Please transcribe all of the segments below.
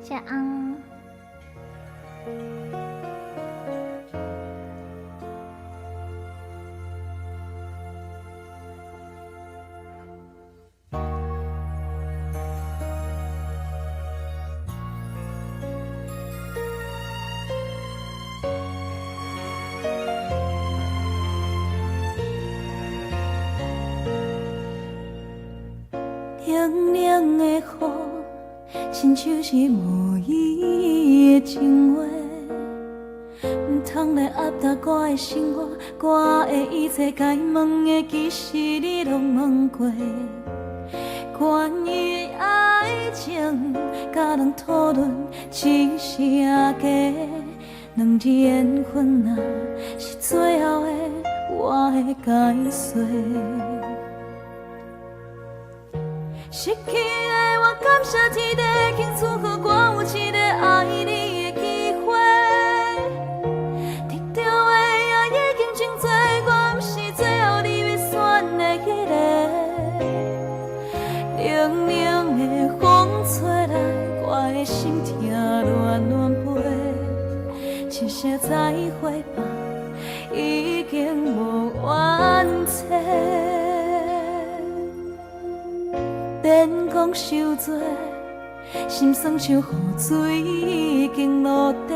谢谢安。冷冷的雨，亲像是无意的情话，唔通来压倒我的生活，我的一切该问的，其实你拢问过。关于爱情，甲人讨论只是假假，两字缘分啊，是最后的，我会解释。失去的我，感谢天地，庆祝予我有一个爱你的机会。得到的也已经真多，我不是最后你要选的迄个。冷冷的风吹来，我的心痛乱乱飞。一声再会吧，已经无冤切。免讲受罪，心酸像雨水已经落地。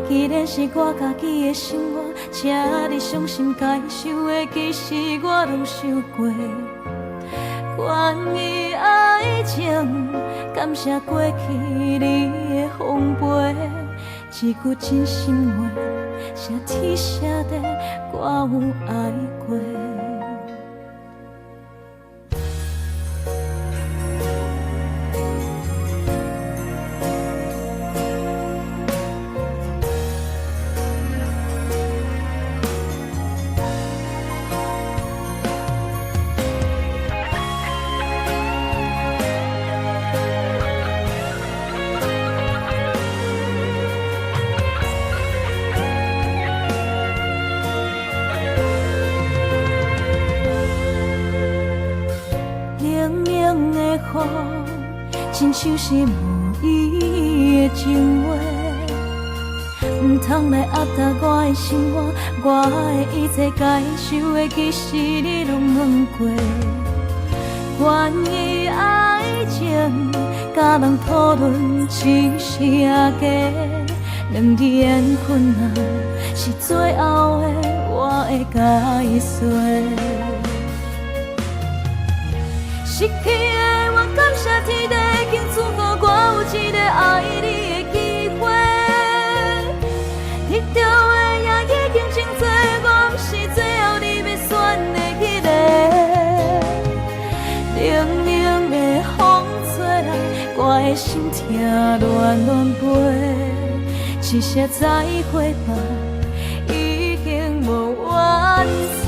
既然是我家己的生活，请你相信该受的，其实我拢受过。关于爱情，感谢过去你的丰陪，一句真心话，写天写地，我有爱过。亲像是无意的情话，唔通来压倒我的生活，我的一切该受的，其实你拢问过。关于爱情，甲人讨论只是假假，两字缘分啊，是最后的，我会解释。失去的我，感谢天地，庆祝予我有一个爱你的机会。得到的也已经真多，我不是最后你要选的迄个。冷冷的风吹来，我的心痛乱乱飞。一声再会吧，已经无冤切。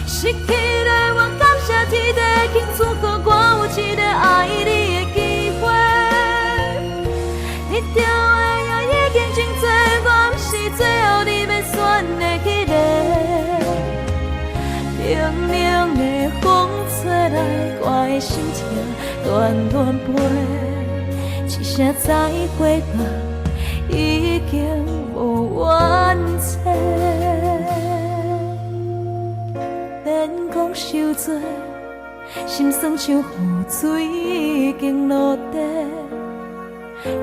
失去的我，感谢天地，庆祝予我有一个爱你的机会。得到的也已经真多，我不是最后你要选的迄个。冷冷的风吹来，我的心痛乱乱飞。一声再会吧，已经无冤切。免讲受罪，心酸像雨水已经落地。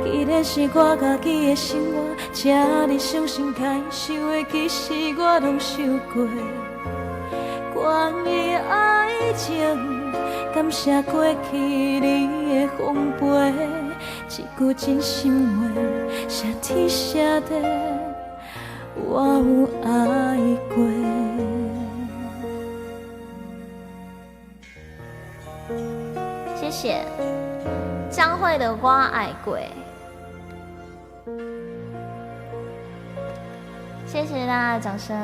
既然是我家己的生活，请你相信该受的，其实我拢受过。关于爱情，感谢过去你的丰陪，一句真心话，写天写地，我有爱过。谢谢江蕙的《我爱过》，谢谢大家的掌声。